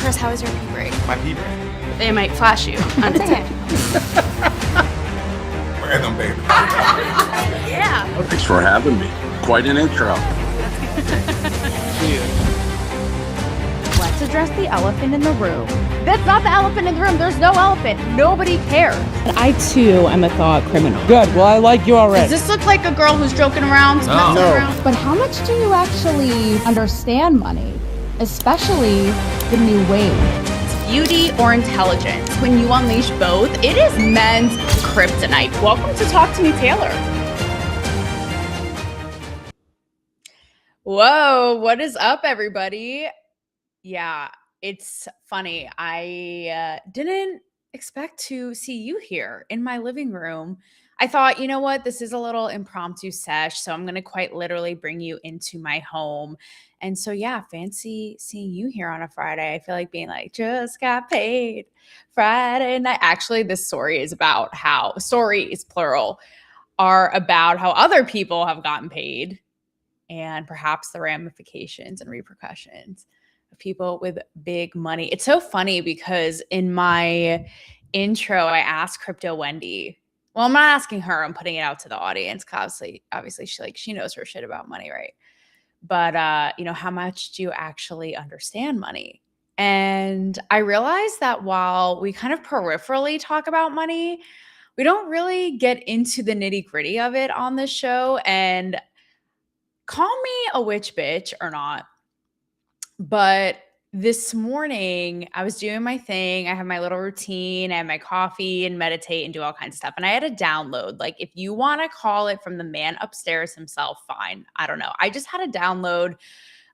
Chris, how is your pee break? My pee break. They might flash you undetected. Random, baby. Yeah. Well, thanks for having me. Quite an intro. Let's address the elephant in the room. That's not the elephant in the room. There's no elephant. Nobody cares. I too am a thought criminal. Good. Well, I like you already. Does this look like a girl who's joking around? No. But how much do you actually understand money? Especially the new wave. Beauty or intelligence? When you unleash both, it is men's kryptonite. Welcome to Talk to Me, Taylor. Whoa, what is up, everybody? Yeah, it's funny. I didn't expect to see you here in my living room. I thought, you know what? This is a little impromptu sesh, so I'm going to quite literally bring you into my home. And so, yeah, fancy seeing you here on a Friday. I feel like being like, just got paid Friday night. Actually, this story is about how, stories, plural, are about how other people have gotten paid and perhaps the ramifications and repercussions of people with big money. It's so funny because in my intro, I asked Crypto Wendy. Well, I'm not asking her. I'm putting it out to the audience. Obviously, she knows her shit about money, right? But how much do you actually understand money? And I realized that while we kind of peripherally talk about money, we don't really get into the nitty-gritty of it on this show. And call me a witch bitch or not, but this morning I was doing my thing. I have my little routine. I have my coffee and meditate and do all kinds of stuff. And I had a download. Like, if you want to call it from the man upstairs himself, fine. I don't know. I just had a download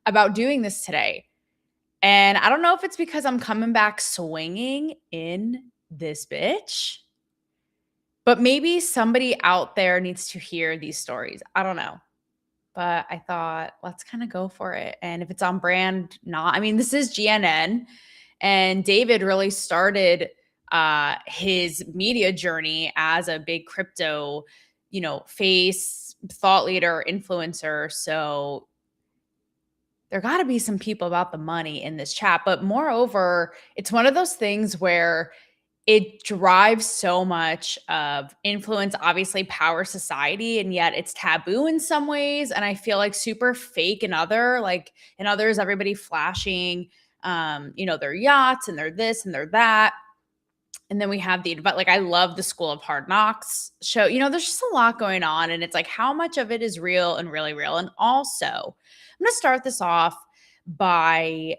about doing this today. And I don't know if it's because I'm coming back swinging in this bitch, but maybe somebody out there needs to hear these stories. I don't know. But I thought, let's kind of go for it. And if it's on brand, not. I mean, this is GNN. And David really started his media journey as a big crypto, face, thought leader, influencer. So there got to be some people about the money in this chat. But moreover, it's one of those things where it drives so much of influence, obviously power society, and yet it's taboo in some ways. And I feel like super fake in others, everybody flashing, their yachts and their this and their that. And then we have but I love the School of Hard Knocks show. There's just a lot going on. And it's like, how much of it is real and really real? And also, I'm going to start this off by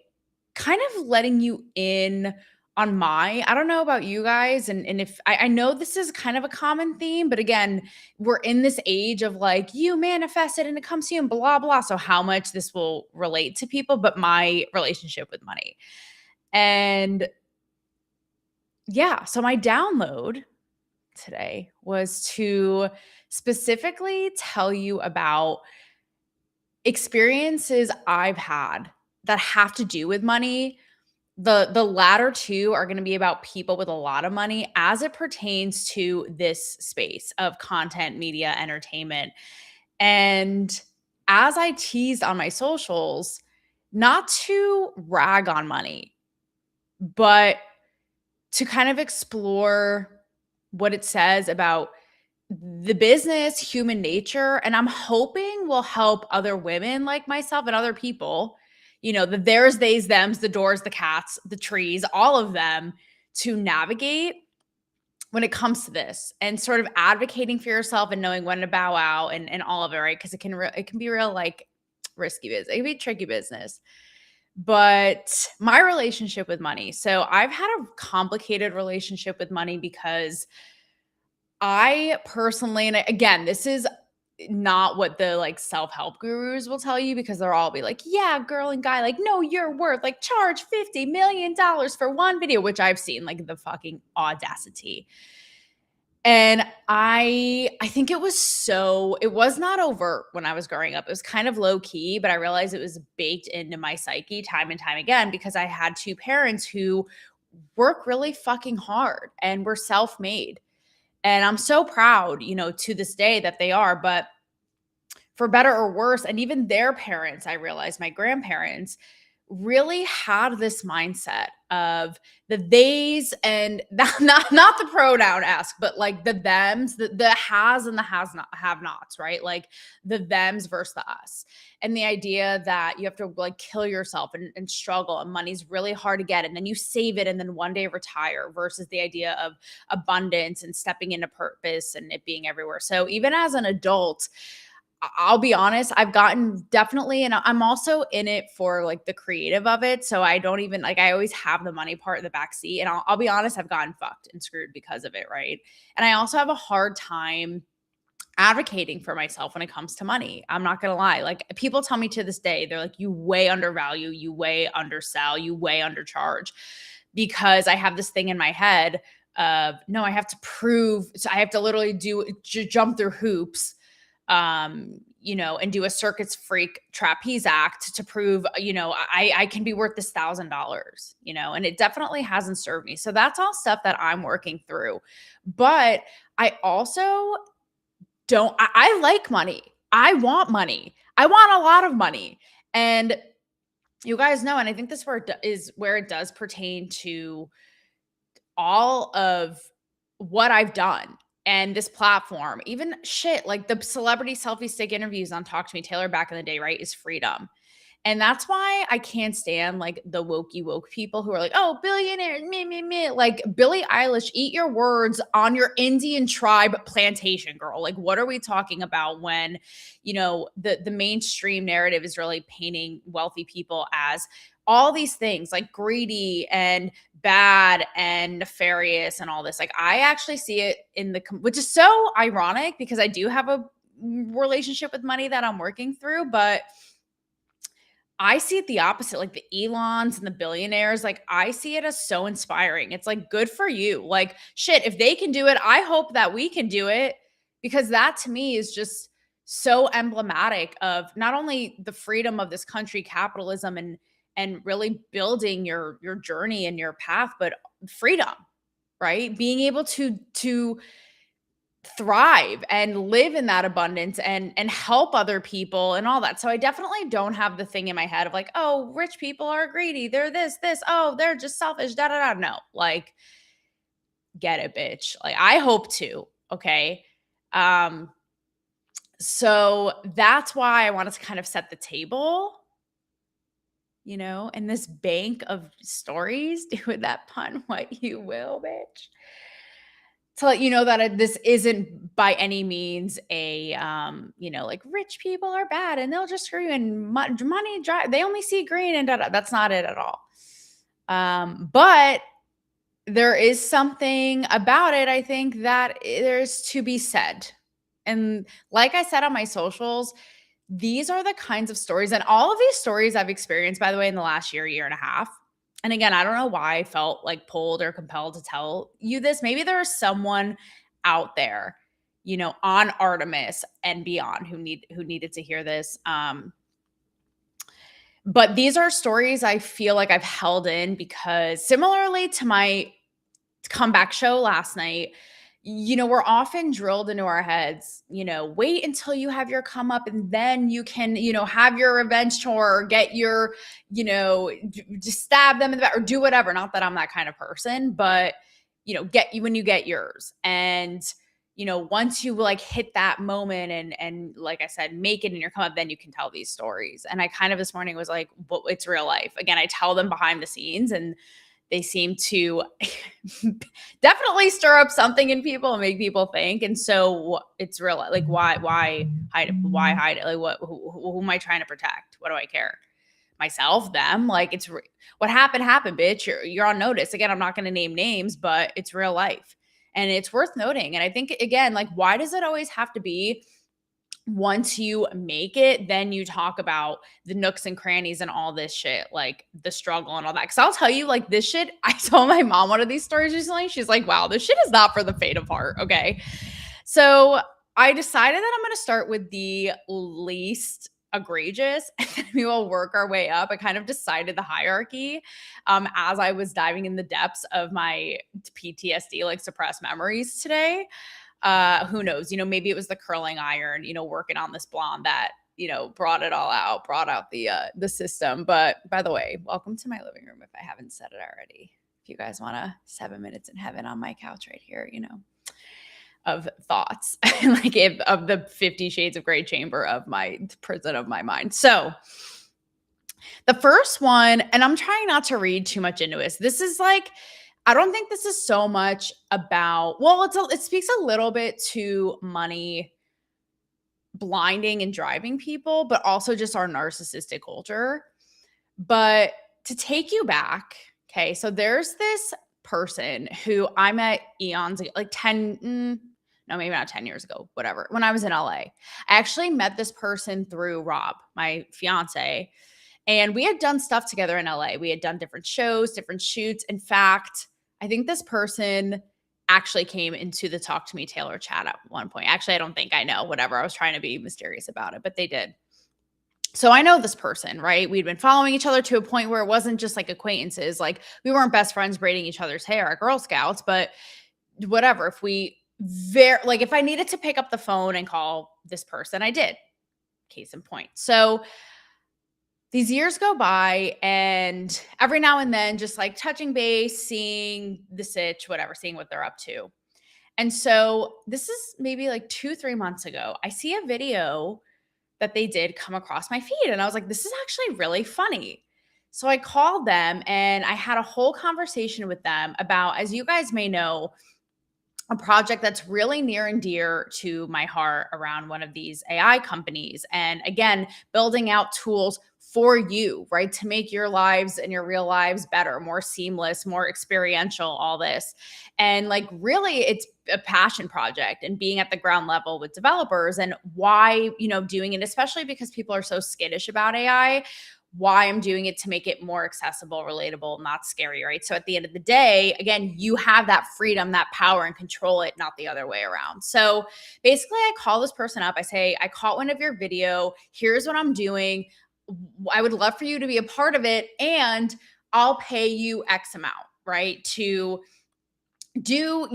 kind of letting you in on I don't know about you guys. And if I know this is kind of a common theme, but again, we're in this age of like, you manifest it and it comes to you and blah, blah. So how much this will relate to people, but my relationship with money. And yeah, so my download today was to specifically tell you about experiences I've had that have to do with money. The latter two are going to be about people with a lot of money as it pertains to this space of content, media, entertainment. And as I teased on my socials, not to rag on money, but to kind of explore what it says about the business, human nature, and I'm hoping will help other women like myself and other people, the theirs, theys, thems, the doors, the cats, the trees, all of them, to navigate when it comes to this and sort of advocating for yourself and knowing when to bow out and all of it, right? Because it can be real like risky business. It can be tricky business. But my relationship with money. So I've had a complicated relationship with money because I personally, and again, this is not what the self-help gurus will tell you, because they'll all be like, yeah, girl and guy, like, no, you're worth charge $50 million for one video, which I've seen, like, the fucking audacity. And I think it was not overt when I was growing up. It was kind of low key, but I realized it was baked into my psyche time and time again, because I had two parents who work really fucking hard and were self-made. And I'm so proud, to this day that they are, but for better or worse, and even their parents, I realized my grandparents really had this mindset of the theys and not the pronoun ask, but like the thems, the has and the has not have nots, right? Like the thems versus the us. And the idea that you have to like kill yourself and struggle, and money's really hard to get, and then you save it and then one day retire, versus the idea of abundance and stepping into purpose and it being everywhere. So even as an adult, I'll be honest, I've gotten definitely, and I'm also in it for like the creative of it. So I don't even like, I always have the money part in the back seat. And I'll be honest, I've gotten fucked and screwed because of it. Right. And I also have a hard time advocating for myself when it comes to money. I'm not going to lie. Like people tell me to this day, they're like, you way undervalue, you way undersell, you way undercharge, because I have this thing in my head of, no, I have to prove. So I have to literally jump through hoops, and do a circus freak trapeze act to prove, I can be worth this $1,000, and it definitely hasn't served me. So that's all stuff that I'm working through. But I also I like money. I want money. I want a lot of money. And you guys know, and I think this is where it does pertain to all of what I've done and this platform, even shit like the celebrity selfie stick interviews on Talk to Me Taylor back in the day, right? Is freedom. And that's why I can't stand like the wokey woke people who are like, oh, billionaires, me. Like Billie Eilish, eat your words on your Indian tribe plantation, girl. Like, what are we talking about when, the mainstream narrative is really painting wealthy people as all these things like greedy and bad and nefarious and all this. Like, I actually see it which is so ironic because I do have a relationship with money that I'm working through, but I see it the opposite, like the Elons and the billionaires. Like, I see it as so inspiring. It's like, good for you. Like, shit, if they can do it, I hope that we can do it, because that to me is just so emblematic of not only the freedom of this country, capitalism, and really building your journey and your path, but freedom, right? Being able to thrive and live in that abundance and help other people and all that. So I definitely don't have the thing in my head of like, oh, rich people are greedy, they're this, oh, they're just selfish, da da da. No, like, get it, bitch. Like, I hope to. Okay. So that's why I wanted to kind of set the table, and this bank of stories. Do with that pun what you will, bitch, to let you know that this isn't by any means a like rich people are bad and they'll just screw you and money drive, they only see green and da-da. That's not it at all. But there is something about it, I think, that there's to be said. And like I said on my socials, these are the kinds of stories, and all of these stories I've experienced, by the way, in the last year and a half. And again, I don't know why I felt like pulled or compelled to tell you this. Maybe there is someone out there, on Artemis and beyond who needed to hear this. But these are stories I feel like I've held in because, similarly to my comeback show last night, we're often drilled into our heads, wait until you have your come up and then you can, have your revenge tour or get your, just stab them in the back or do whatever. Not that I'm that kind of person, but, when you get yours. And, once you like hit that moment and like I said, make it in your come up, then you can tell these stories. And I kind of this morning was like, well, it's real life. Again, I tell them behind the scenes and they seem to definitely stir up something in people and make people think. And so it's real. Like, why hide it? Why hide it? Like, who am I trying to protect? What do I care? Myself, them? Like, what happened, bitch. You're on notice. Again, I'm not going to name names, but it's real life and it's worth noting. And I think, again, like, why does it always have to be once you make it, then you talk about the nooks and crannies and all this shit, like the struggle and all that? Because I'll tell you, like, this shit, I told my mom one of these stories recently. She's like, wow, this shit is not for the faint of heart. Okay. So I decided that I'm going to start with the least egregious and then we will work our way up. I kind of decided the hierarchy as I was diving in the depths of my PTSD, like suppressed memories today. Who knows, maybe it was the curling iron, working on this blonde that, brought it all out, brought out the system. But by the way, welcome to my living room if I haven't said it already. If you guys want 7 minutes in heaven on my couch right here, of thoughts, like of the 50 Shades of Grey chamber of my prison of my mind. So the first one, and I'm trying not to read too much into it. This is like, I don't think this is so much about, well, it speaks a little bit to money blinding and driving people, but also just our narcissistic culture. But to take you back, okay, so there's this person who I met eons ago, like 10, no, maybe not 10 years ago, whatever, when I was in LA. I actually met this person through Rob, my fiance, and we had done stuff together in LA. We had done different shows, different shoots. In fact, I think this person actually came into the Talk to Me Taylor chat at one point. Actually, I don't think, I know, whatever. I was trying to be mysterious about it, but they did. So I know this person, right? We'd been following each other to a point where it wasn't just like acquaintances. Like we weren't best friends braiding each other's hair at Girl Scouts, but whatever. If I needed to pick up the phone and call this person, I did. Case in point. So these years go by, and every now and then just like touching base, seeing the sitch, whatever, seeing what they're up to. And so this is maybe like 2-3 months ago. I see a video that they did come across my feed, and I was like, this is actually really funny. So I called them and I had a whole conversation with them about, as you guys may know, a project that's really near and dear to my heart around one of these AI companies. And again, building out tools for you, right? To make your lives and your real lives better, more seamless, more experiential, all this. And like, really, it's a passion project and being at the ground level with developers. And why, doing it, especially because people are so skittish about AI, why I'm doing it to make it more accessible, relatable, not scary, right? So at the end of the day, again, you have that freedom, that power, and control it, not the other way around. So basically, I call this person up. I say, I caught one of your video. Here's what I'm doing. I would love for you to be a part of it, and I'll pay you X amount, right? To do,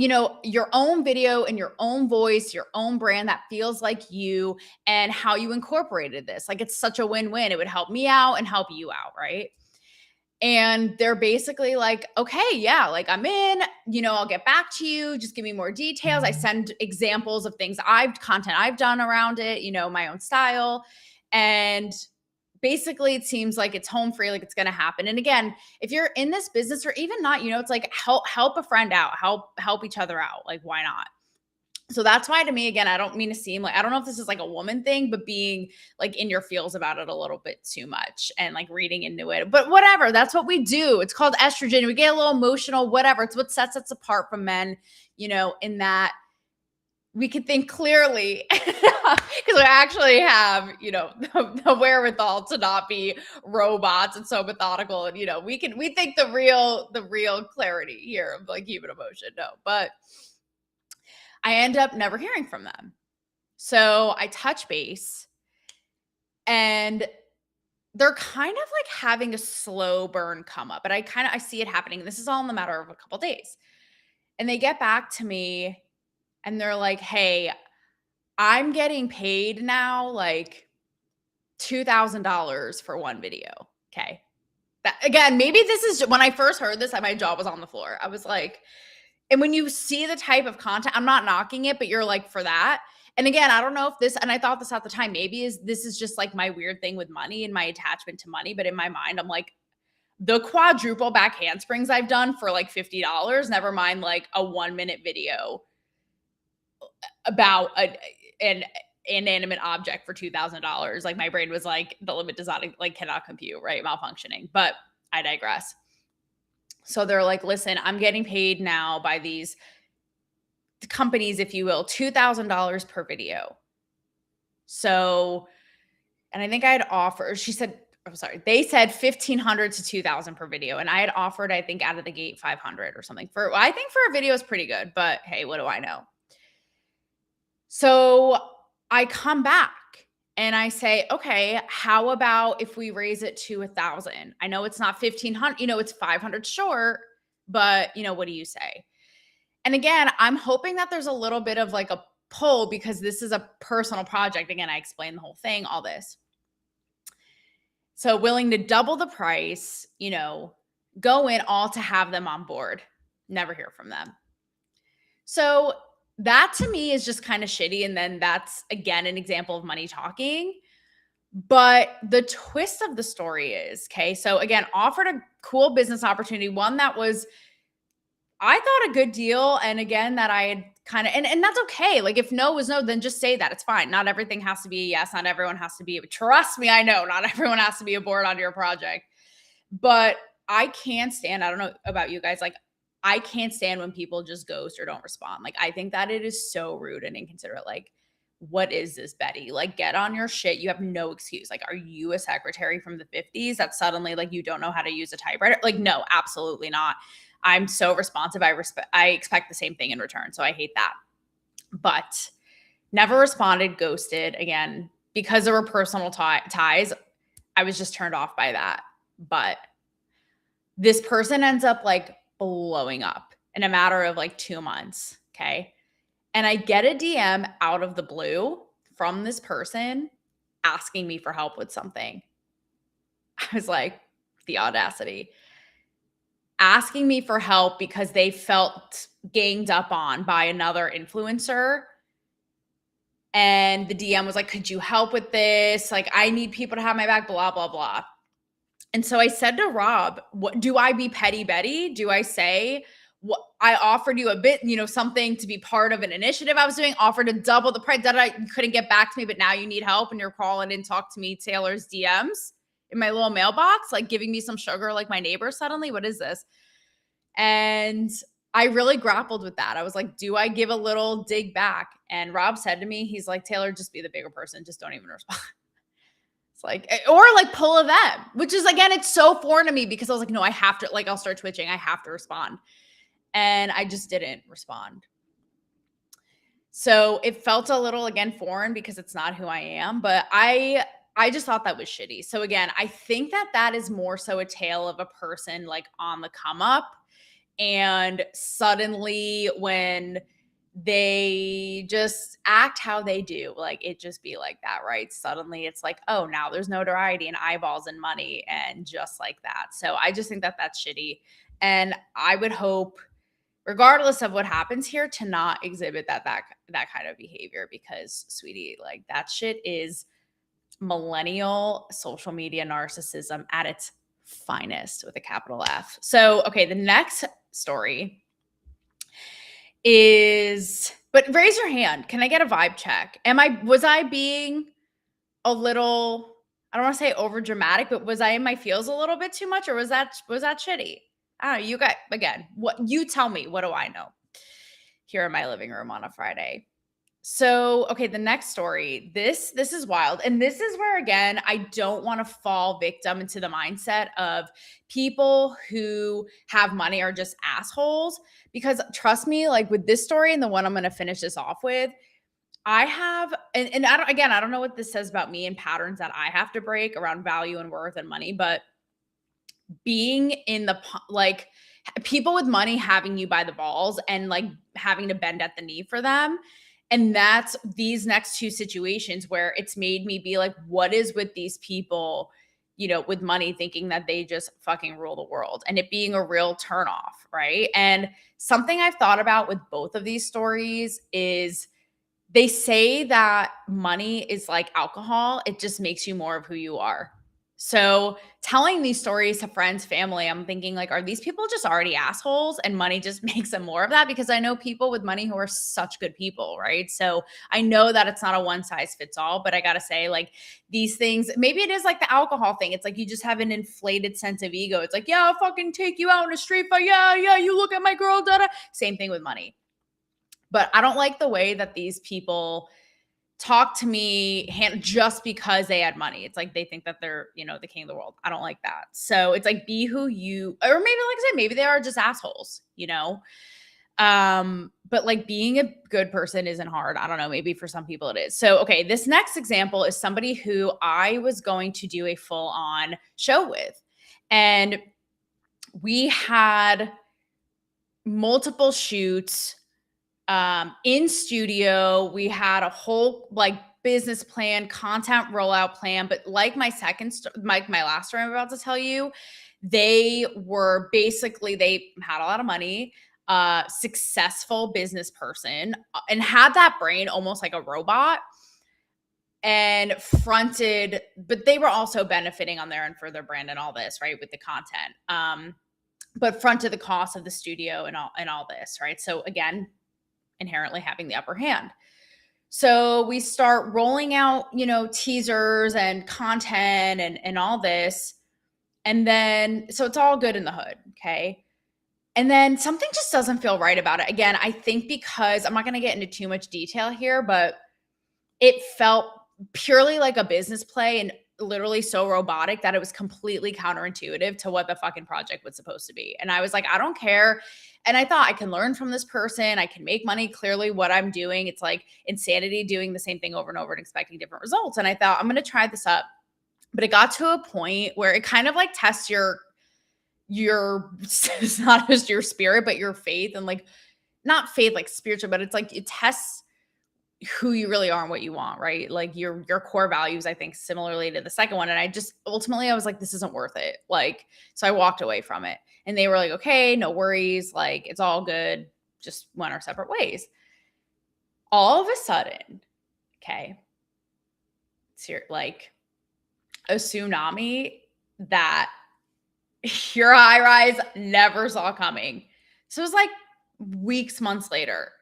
your own video and your own voice, your own brand that feels like you, and how you incorporated this. Like, it's such a win-win. It would help me out and help you out, right? And they're basically like, okay, yeah, like I'm in, I'll get back to you. Just give me more details. I send examples of content I've done around it, my own style. And basically it seems like it's home free, like it's going to happen. And again, if you're in this business or even not, it's like help a friend out, help each other out. Like, why not? So that's why, to me, again, I don't mean to seem like, I don't know if this is like a woman thing, but being like in your feels about it a little bit too much and like reading into it, but whatever, that's what we do. It's called estrogen. We get a little emotional, whatever. It's what sets us apart from men, in that we can think clearly because we actually have, the wherewithal to not be robots and so methodical. And, we think the real clarity here of like human emotion. No, but I end up never hearing from them. So I touch base, and they're kind of like having a slow burn come up, but I see it happening. This is all in the matter of a couple days. And they get back to me and they're like, hey, I'm getting paid now like $2,000 for one video. Okay. That, again, maybe this is when I first heard this, my jaw was on the floor. I was like, and when you see the type of content, I'm not knocking it, but you're like, for that. And again, I don't know if this, and I thought this at the time, maybe this is just like my weird thing with money and my attachment to money. But in my mind, I'm like, the quadruple back handsprings I've done for like $50, never mind like a 1-minute video about an inanimate object for $2,000. Like, my brain was like, the limit does not, like, cannot compute, right? Malfunctioning. But I digress. So they're like, listen, I'm getting paid now by these companies, if you will, $2,000 per video. So, and I think I had offered, they said 1,500 to 2,000 per video. And I had offered, I think out of the gate, 500 or something I think for a video is pretty good, but hey, what do I know? So I come back and I say, okay, how about if we raise it to 1,000? I know it's not 1,500, it's 500 short, but what do you say? And again, I'm hoping that there's a little bit of like a pull because this is a personal project. Again, I explained the whole thing, all this. So willing to double the price, go in all to have them on board. Never hear from them. So that to me is just kind of shitty. And then that's, again, an example of money talking. But the twist of the story is, okay, so again, offered a cool business opportunity, one that was, I thought, a good deal. And again, that I had kind of, and that's okay. Like if no was no, then just say that. It's fine. Not everything has to be a yes. Not everyone has to be, trust me, I know not everyone has to be aboard on your project. But I can't stand, I don't know about you guys, like I can't stand when people just ghost or don't respond. Like I think that it is so rude and inconsiderate. Like, what is this, Betty? Like, get on your shit. You have no excuse. Like, are you a secretary from the 50s that suddenly like you don't know how to use a typewriter? Like, no, absolutely not. I'm so responsive. I expect the same thing in return. So I hate that. But never responded, ghosted. Again, because there were personal ties, I was just turned off by that. But this person ends up like blowing up in a matter of like 2 months. Okay. And I get a DM out of the blue from this person asking me for help with something. I was like, the audacity. Asking me for help because they felt ganged up on by another influencer. And the DM was like, could you help with this? Like, I need people to have my back, blah, blah, blah. And so I said to Rob, what do I be petty Betty? Do I say, what I offered you a bit, something to be part of an initiative I was doing, offered to double the price that you couldn't get back to me, but now you need help and you're calling in, talk to me, Taylor's DMs in my little mailbox, like giving me some sugar like my neighbor suddenly. What is this? And I really grappled with that. I was like, do I give a little dig back? And Rob said to me, he's like, Taylor, just be the bigger person. Just don't even respond. It's like, or like pull a them, which is, again, it's so foreign to me because I was like, no, I have to, like, I'll start twitching. I have to respond. And I just didn't respond. So it felt a little, again, foreign because it's not who I am, but I just thought that was shitty. So again, I think that is more so a tale of a person like on the come up, and suddenly when they just act how they do, like it just be like that, right? Suddenly it's like, oh, now there's notoriety and eyeballs and money and just like that. So I just think that that's shitty. And I would hope, regardless of what happens here, to not exhibit that kind of behavior, because sweetie, like that shit is millennial social media narcissism at its finest with a capital F. So, okay, the next story is, but raise your hand. Can I get a vibe check? Was I being a little, I don't want to say over dramatic, but was I in my feels a little bit too much, or was that shitty? I don't know. You guys, again, what you tell me, what do I know here in my living room on a Friday? So, okay, the next story, this is wild. And this is where, again, I don't want to fall victim into the mindset of people who have money are just assholes, because trust me, like with this story and the one I'm going to finish this off with, I have, and I don't know what this says about me and patterns that I have to break around value and worth and money, but being in the, like, people with money having you by the balls and like having to bend at the knee for them. And that's these next two situations where it's made me be like, what is with these people, with money, thinking that they just fucking rule the world, and it being a real turnoff, right? And something I've thought about with both of these stories is they say that money is like alcohol. It just makes you more of who you are. So telling these stories to friends, family, I'm thinking like, are these people just already assholes and money just makes them more of that? Because I know people with money who are such good people, right? So I know that it's not a one size fits all, but I got to say, like, these things, maybe it is like the alcohol thing. It's like you just have an inflated sense of ego. It's like, yeah, I'll fucking take you out in a street fight. Yeah, you look at my girl, da-da. Same thing with money. But I don't like the way that these people talk to me just because they had money. It's like they think that they're, the king of the world. I don't like that. So it's like, be who you, or maybe, like I said, maybe they are just assholes, but like being a good person isn't hard. I don't know. Maybe for some people it is. So, okay, this next example is somebody who I was going to do a full on show with, and we had multiple shoots In studio, we had a whole like business plan, content rollout plan. But like my last story I'm about to tell you, they were basically, they had a lot of money, successful business person, and had that brain almost like a robot, and fronted, but they were also benefiting on their end for their brand and all this, right, with the content. But fronted the cost of the studio and all this, right? So again, inherently having the upper hand. So we start rolling out, teasers and content and all this. And then, so it's all good in the hood. Okay. And then something just doesn't feel right about it. Again, I think because I'm not going to get into too much detail here, but it felt purely like a business play and literally so robotic that it was completely counterintuitive to what the fucking project was supposed to be. And I was like, I don't care. And I thought I can learn from this person. I can make money. Clearly what I'm doing, it's like insanity doing the same thing over and over and expecting different results. And I thought I'm going to try this up. But it got to a point where it kind of like tests your it's not just your spirit, but your faith, and like not faith like spiritual, but it's like it tests who you really are and what you want, right? Like your core values, I think, similarly to the second one. And I just ultimately I was like, this isn't worth it. Like, so I walked away from it. And they were like, okay, no worries, like it's all good. Just went our separate ways. All of a sudden, okay, it's like a tsunami that your high rise never saw coming. So it was like weeks, months later.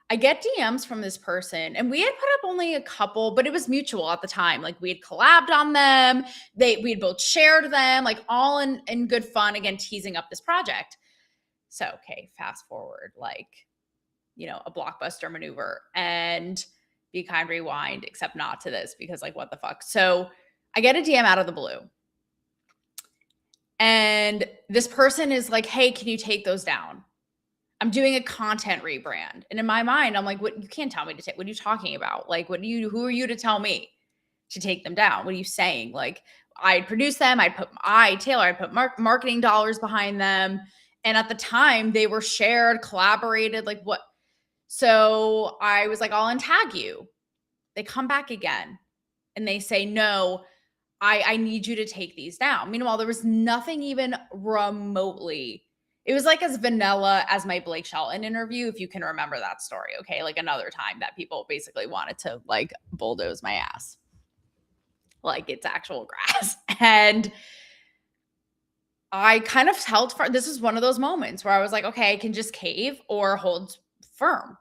I get DMs from this person, and we had put up only a couple, but it was mutual at the time. Like we had collabed on them. We had both shared them, like all in good fun, again, teasing up this project. So, okay, fast forward, like, a blockbuster maneuver, and Be Kind Rewind, except not to this because like, what the fuck? So I get a DM out of the blue. And this person is like, hey, can you take those down? I'm doing a content rebrand. And in my mind, I'm like, what? You can't tell me to take, what are you talking about? Like, who are you to tell me to take them down? What are you saying? Like, I'd produce them. I'd put marketing dollars behind them. And at the time they were shared, collaborated, like what? So I was like, I'll untag you. They come back again and they say, no, I need you to take these down. Meanwhile, there was nothing even remotely. It was like as vanilla as my Blake Shelton interview, if you can remember that story. Okay. Like another time that people basically wanted to like bulldoze my ass. Like it's actual grass. And I kind of held firm. This is one of those moments where I was like, okay, I can just cave or hold firm.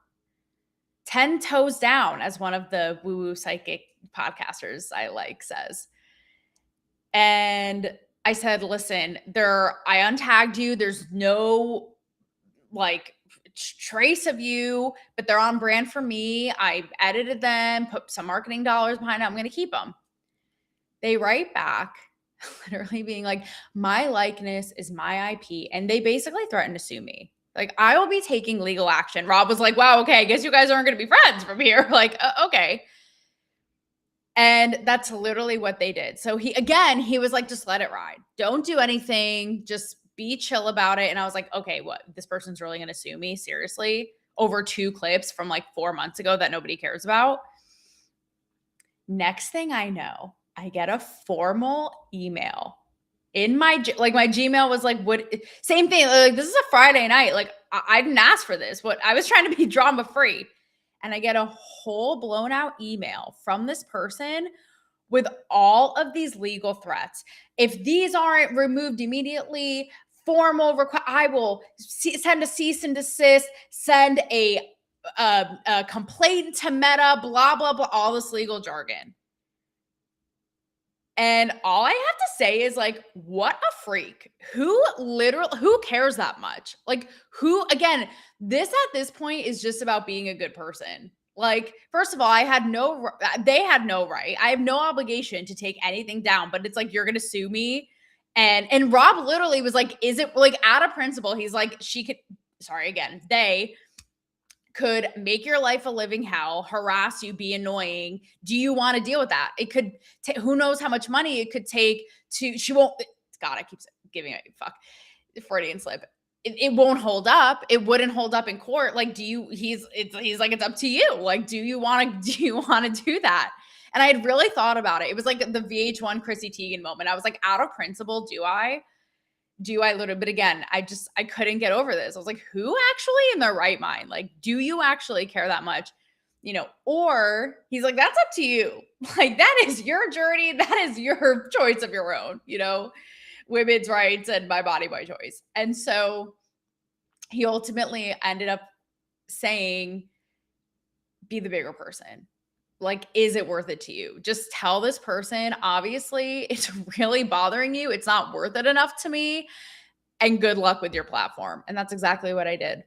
10 toes down, as one of the woo-woo psychic podcasters I like says. And I said, listen, I untagged you. There's no like trace of you, but they're on brand for me. I edited them, put some marketing dollars behind it. I'm going to keep them. They write back literally being like, my likeness is my IP. And they basically threatened to sue me. Like, I will be taking legal action. Rob was like, wow, okay, I guess you guys aren't going to be friends from here. Like, okay. And that's literally what they did. So he was like, just let it ride. Don't do anything. Just be chill about it. And I was like, okay, what? This person's really going to sue me? Seriously? Over 2 clips from like 4 months ago that nobody cares about? Next thing I know, I get a formal email in my Gmail was like, what? Same thing. Like, this is a Friday night. Like, I didn't ask for this. What? I was trying to be drama free. And I get a whole blown out email from this person with all of these legal threats. If these aren't removed immediately, formal request, I will send a cease and desist, send a complaint to Meta, blah, blah, blah, all this legal jargon. And all I have to say is like, what a freak. Who cares that much? Like again, this at this point is just about being a good person. Like, first of all, they had no right. I have no obligation to take anything down, but it's like, you're going to sue me. And Rob literally was like, is it like out of principle? He's like, they could make your life a living hell, harass you, be annoying. Do you want to deal with that? It could who knows how much money it could take to, she won't, God, I keep giving it, fuck, Freudian slip. it won't hold up. It wouldn't hold up in court. Like, he's like, it's up to you. Like, do you want to do that? And I had really thought about it. It was like the VH1 Chrissy Teigen moment. I was like, out of principle, do I literally, but again, I couldn't get over this. I was like, who actually in their right mind? Like, do you actually care that much? Or he's like, that's up to you. Like, that is your journey. That is your choice of your own, women's rights and my body, my choice. And so he ultimately ended up saying, be the bigger person. Like, is it worth it to you? Just tell this person, obviously, it's really bothering you. It's not worth it enough to me. And good luck with your platform. And that's exactly what I did.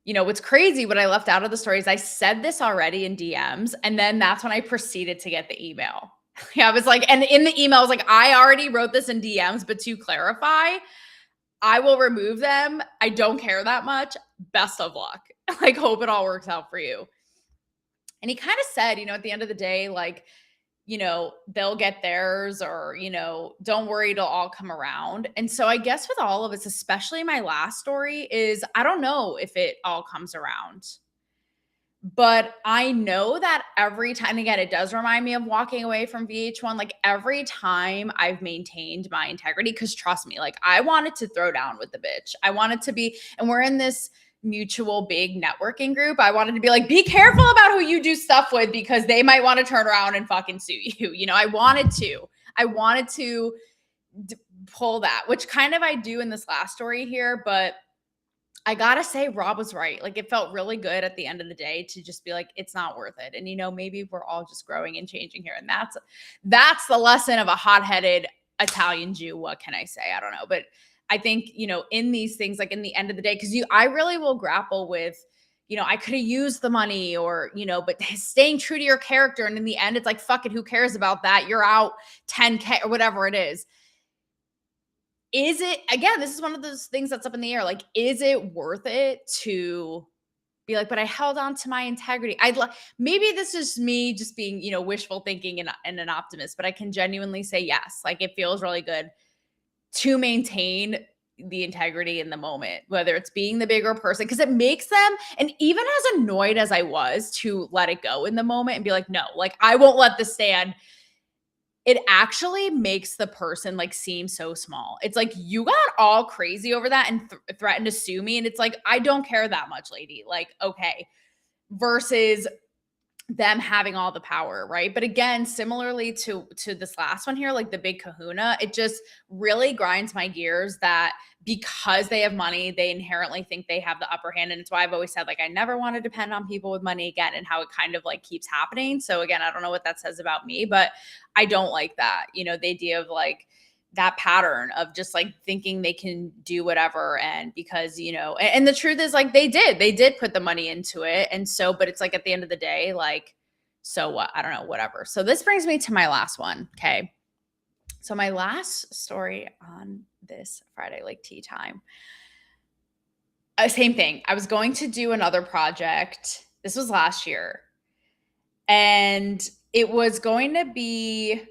What's crazy, what I left out of the story is I said this already in DMs. And then that's when I proceeded to get the email. I was like, and in the email, I was like, I already wrote this in DMs, but to clarify, I will remove them. I don't care that much. Best of luck. Like, hope it all works out for you. And he kind of said, at the end of the day, like, they'll get theirs, or, don't worry, it'll all come around. And so I guess with all of this, especially my last story, is I don't know if it all comes around. But I know that every time, and again, it does remind me of walking away from VH1. Like, every time I've maintained my integrity, because trust me, like, I wanted to throw down with the bitch. I wanted to be, and we're in this mutual big networking group. I wanted to be like, be careful about who you do stuff with, because they might want to turn around and fucking sue you. I wanted to pull that, which kind of I do in this last story here, but I gotta say, Rob was right. Like, it felt really good at the end of the day to just be like, it's not worth it. And, maybe we're all just growing and changing here. And that's the lesson of a hot-headed Italian Jew. What can I say? I don't know. But I think, in these things, like, in the end of the day, because I really will grapple with, I could have used the money, or, but staying true to your character. And in the end, it's like, fuck it, who cares about that? You're out 10K or whatever it is. Is it, again, this is one of those things that's up in the air. Like, is it worth it to be like, but I held on to my integrity? Maybe this is me just being, wishful thinking and an optimist, but I can genuinely say yes. Like, it feels really good to maintain the integrity in the moment, whether it's being the bigger person, because it makes them, and even as annoyed as I was to let it go in the moment and be like, no, like, I won't let this stand. It actually makes the person like seem so small. It's like, you got all crazy over that and threatened to sue me. And it's like, I don't care that much, lady. Like, okay. Versus them having all the power, right? But again, similarly to this last one here, like the big kahuna, it just really grinds my gears that because they have money, they inherently think they have the upper hand. And it's why I've always said, like, I never want to depend on people with money again, and how it kind of like keeps happening. So again, I don't know what that says about me, but I don't like that, the idea of like that pattern of just like thinking they can do whatever. And because, and the truth is, like, they did put the money into it. And so, but it's like, at the end of the day, like, so what? I don't know, whatever. So this brings me to my last one. Okay. So my last story on this Friday, like tea time, same thing. I was going to do another project. This was last year. And it was going to be,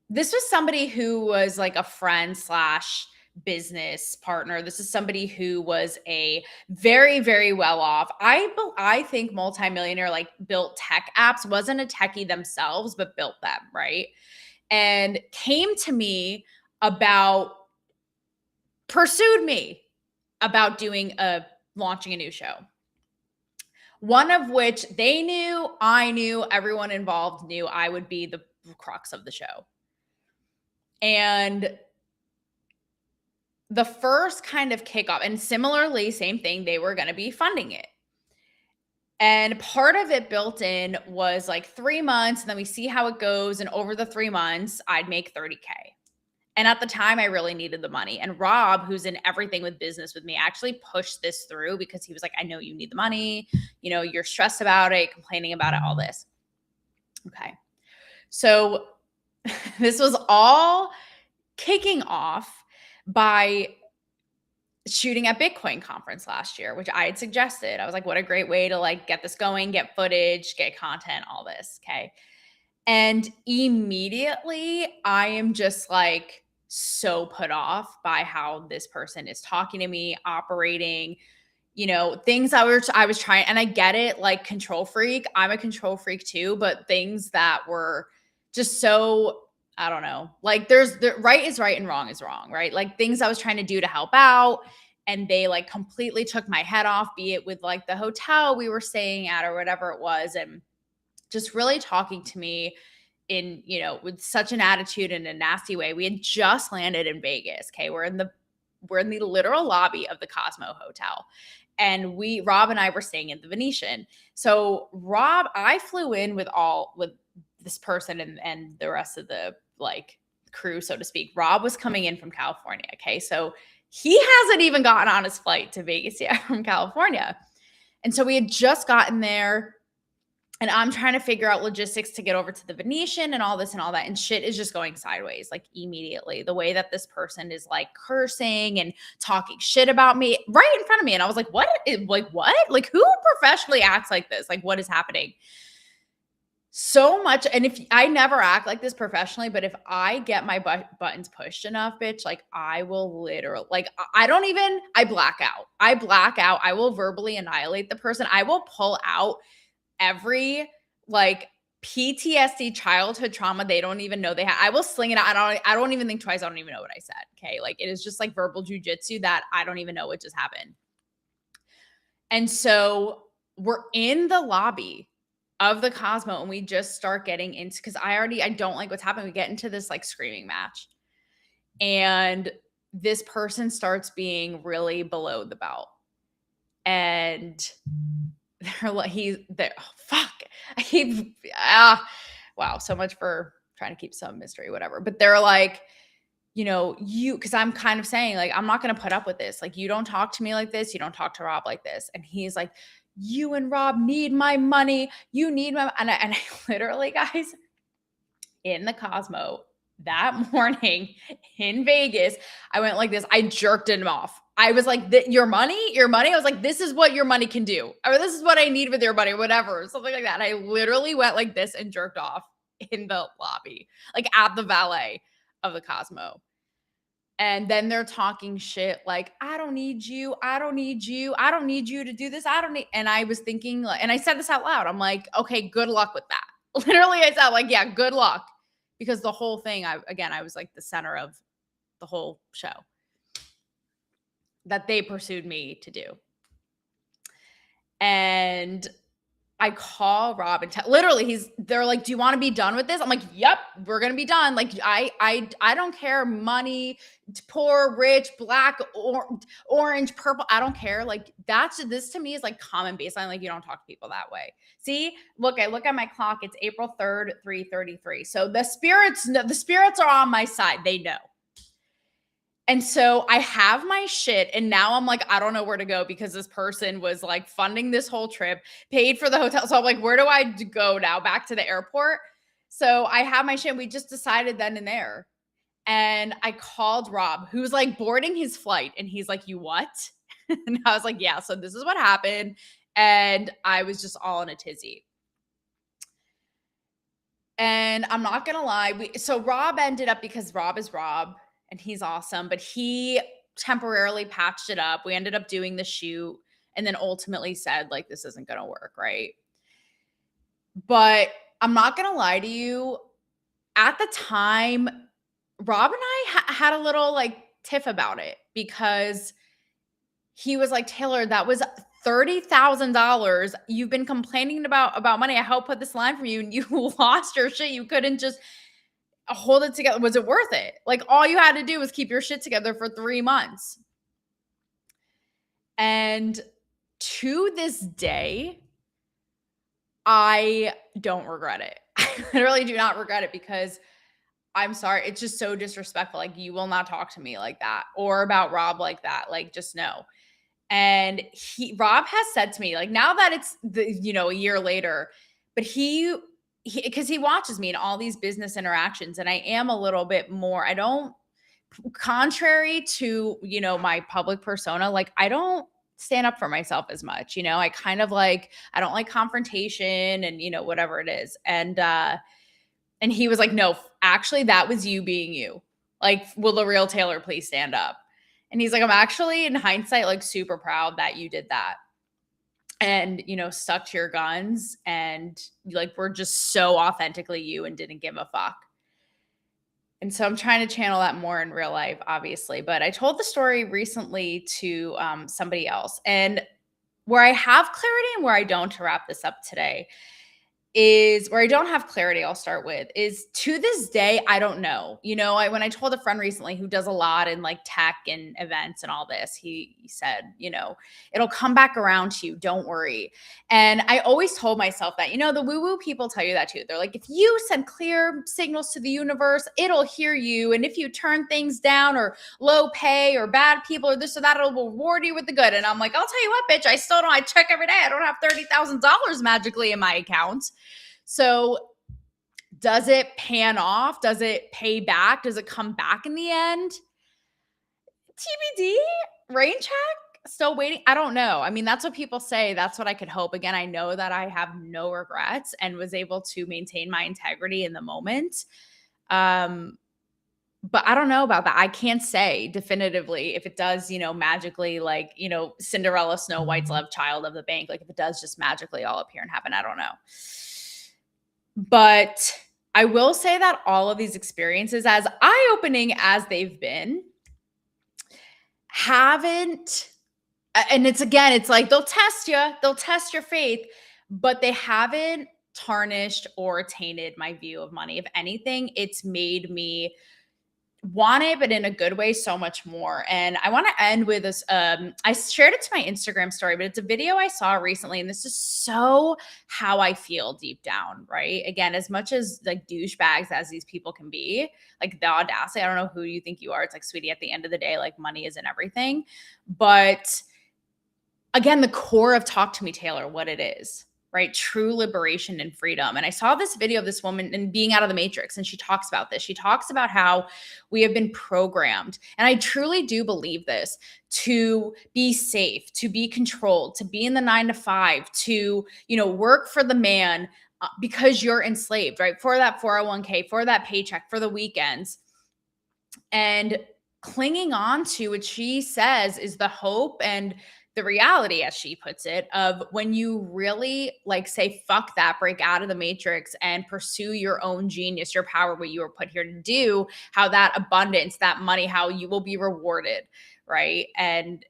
this was somebody who was like a friend / business partner. This is somebody who was a very, very well off, I think, multimillionaire, like built tech apps, wasn't a techie themselves, but built them, right? And came to me pursued me about launching a new show. One of which they knew, I knew, everyone involved knew I would be the crux of the show. And the first kind of kickoff, and similarly, same thing, they were going to be funding it. And part of it built in was like 3 months, and then we see how it goes. And over the 3 months, I'd make $30K. And at the time, I really needed the money. And Rob, who's in everything with business with me, actually pushed this through, because he was like, I know you need the money. You're stressed about it, complaining about it, all this. Okay. So this was all kicking off by shooting at Bitcoin conference last year, which I had suggested. I was like, what a great way to like get this going, get footage, get content, all this. Okay. And immediately I am just like, so put off by how this person is talking to me, operating, things I was trying, and I get it, like control freak. I'm a control freak too, but things that were just so, I don't know. Like the right is right and wrong is wrong, right? Like things I was trying to do to help out, and they like completely took my head off, be it with like the hotel we were staying at or whatever it was, and just really talking to me in, with such an attitude in a nasty way. We had just landed in Vegas. Okay. We're in the literal lobby of the Cosmo Hotel. And Rob and I were staying in the Venetian. So Rob, I flew in with this person and the rest of the like crew, so to speak. Rob was coming in from California. Okay. So he hasn't even gotten on his flight to Vegas yet from California. And so we had just gotten there. And I'm trying to figure out logistics to get over to the Venetian and all this and all that. And shit is just going sideways, like immediately. The way that this person is like cursing and talking shit about me right in front of me. And I was like, what? What? Like, who professionally acts like this? Like, what is happening? So much. And if I never act like this professionally, but if I get my buttons pushed enough, bitch, like I will literally, like, I black out. I will verbally annihilate the person. I will pull out every like PTSD childhood trauma they don't even know they have. I will sling it out. I don't even think twice. I don't even know what I said. Okay. Like it is just like verbal jujitsu that I don't even know what just happened. And so we're in the lobby of the Cosmo and we just start getting into, because I don't like what's happening. We get into this like screaming match. And this person starts being really below the belt. And they're like, fuck. Wow. So much for trying to keep some mystery, whatever. But they're like, because I'm kind of saying, like, I'm not going to put up with this. Like, you don't talk to me like this. You don't talk to Rob like this. And he's like, you and Rob need my money. You need my, and I literally, guys, in the Cosmo that morning in Vegas, I went like this. I jerked him off. I was like, your money? I was like, this is what your money can do. Or this is what I need with your money, whatever. Something like that. And I literally went like this and jerked off in the lobby, like at the valet of the Cosmo. And then they're talking shit like, I don't need you. I don't need you. I don't need you to do this. And I was thinking, like, and I said this out loud. I'm like, okay, good luck with that. Literally, I said, like, yeah, good luck. Because the whole thing, I was like the center of the whole show that they pursued me to do. And I call Rob and literally they're like, do you want to be done with this? I'm like, yep, we're going to be done. Like, I don't care. Money, poor, rich, black, orange, purple. I don't care. Like this to me is like common baseline. Like you don't talk to people that way. See, I look at my clock. It's April 3rd, 3:33. So the spirits are on my side. They know. And so I have my shit and now I'm like, I don't know where to go because this person was like funding this whole trip, paid for the hotel. So I'm like, where do I go now? Back to the airport? So I have my shit. We just decided then and there. And I called Rob, who's like boarding his flight. And he's like, you what? And I was like, yeah, so this is what happened. And I was just all in a tizzy. And I'm not going to lie. So Rob ended up, because Rob is Rob, and he's awesome, but he temporarily patched it up. We ended up doing the shoot and then ultimately said, like, this isn't going to work, right? But I'm not going to lie to you. At the time, Rob and I had a little, like, tiff about it because he was like, Taylor, that was $30,000. You've been complaining about money. I helped put this line for you and you lost your shit. You couldn't just hold it together. Was it worth it? Like all you had to do was keep your shit together for 3 months. And to this day, I don't regret it. I literally do not regret it because I'm sorry. It's just so disrespectful. Like you will not talk to me like that or about Rob like that. Like just no. And Rob has said to me, like now that it's a year later, but because he watches me in all these business interactions and I am a little bit more, contrary to, my public persona, like I don't stand up for myself as much, I kind of like, I don't like confrontation and, whatever it is. And he was like, no, actually that was you being you. Like, will the real Taylor please stand up? And he's like, I'm actually, in hindsight, like super proud that you did that. And, stuck to your guns and like were just so authentically you and didn't give a fuck. And so I'm trying to channel that more in real life, obviously. But I told the story recently to somebody else. And where I have clarity and where I don't, to wrap this up today, is where I don't have clarity, I'll start with, is to this day, I don't know. When I told a friend recently who does a lot in like tech and events and all this, he said, it'll come back around to you. Don't worry. And I always told myself that, the woo-woo people tell you that too. They're like, if you send clear signals to the universe, it'll hear you. And if you turn things down or low pay or bad people or this or that, it'll reward you with the good. And I'm like, I'll tell you what, bitch, I check every day. I don't have $30,000 magically in my account. So does it pan off? Does it pay back? Does it come back in the end? TBD, rain check, still waiting. I don't know. I mean, that's what people say. That's what I could hope. Again, I know that I have no regrets and was able to maintain my integrity in the moment. But I don't know about that. I can't say definitively if it does, magically, like, Cinderella, Snow White's love child of the bank. Like if it does just magically all appear and happen, I don't know. But I will say that all of these experiences, as eye-opening as they've been, haven't, and it's like they'll test your faith, but they haven't tarnished or tainted my view of money. If anything, it's made me want it, but in a good way, so much more. And I want to end with this. I shared it to my Instagram story, but it's a video I saw recently. And this is so how I feel deep down, right? Again, as much as like douchebags as these people can be, like the audacity, I don't know who you think you are. It's like, sweetie, at the end of the day, like money isn't everything. But again, the core of Talk to Me, Taylor, what it is, right? True liberation and freedom. And I saw this video of this woman and being out of the matrix. And she talks about this. She talks about how we have been programmed. And I truly do believe this, to be safe, to be controlled, to be in the 9 to 5, to, work for the man because you're enslaved, right? For that 401k, for that paycheck, for the weekends. And clinging on to what she says is the hope and the reality, as she puts it, of when you really like say, fuck that, break out of the matrix and pursue your own genius, your power, what you were put here to do, how that abundance, that money, how you will be rewarded, right? And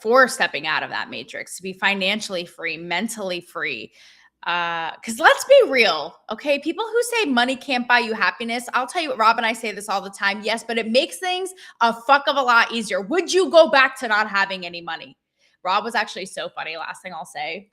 for stepping out of that matrix, to be financially free, mentally free. Because let's be real, okay? People who say money can't buy you happiness, I'll tell you what, Rob and I say this all the time. Yes, but it makes things a fuck of a lot easier. Would you go back to not having any money? Rob was actually so funny. Last thing I'll say,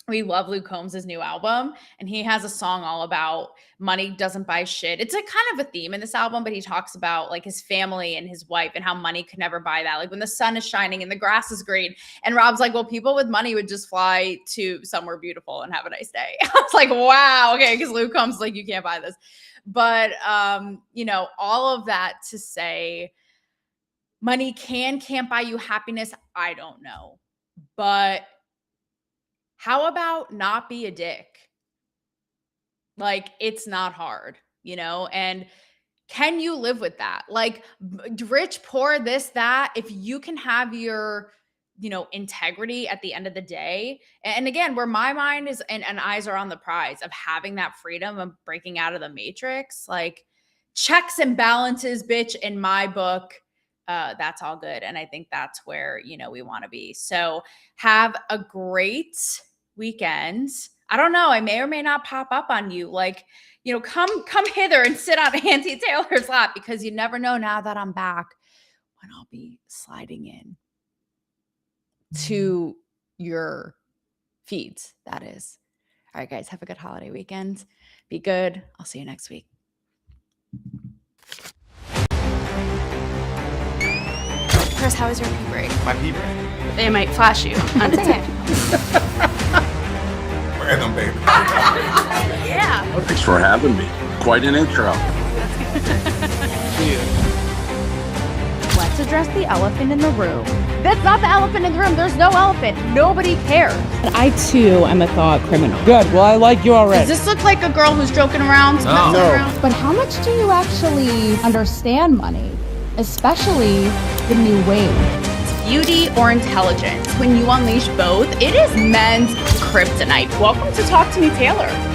we love Luke Combs' new album, and he has a song all about money doesn't buy shit. It's a kind of a theme in this album, but he talks about like his family and his wife and how money could never buy that. Like when the sun is shining and the grass is green. And Rob's like, well, people with money would just fly to somewhere beautiful and have a nice day. I was like, wow, okay, because Luke Combs like, you can't buy this. But, all of that to say money can't buy you happiness. I don't know. But how about not be a dick? Like, it's not hard, and can you live with that? Like, rich, poor, this, that, if you can have your, integrity at the end of the day. And again, where my mind is and eyes are on the prize of having that freedom of breaking out of the matrix, like checks and balances, bitch, in my book. That's all good. And I think that's where, we want to be. So have a great weekend. I don't know. I may or may not pop up on you. Like, come hither and sit on Auntie Taylor's lap, because you never know now that I'm back when I'll be sliding in to your feeds. That is. All right, guys, have a good holiday weekend. Be good. I'll see you next week. Chris, how was your pee break? My pee break? They might flash you undetected. Random, baby. Yeah. Well, thanks for having me. Quite an intro. Let's Let's address the elephant in the room. That's not the elephant in the room. There's no elephant. Nobody cares. I too am a thought criminal. Good. Well, I like you already. Does this look like a girl who's joking around? Messing around? But how much do you actually understand money? Especially the new wave. Beauty or intelligence? When you unleash both, it is men's kryptonite. Welcome to Talk to Me, Taylor.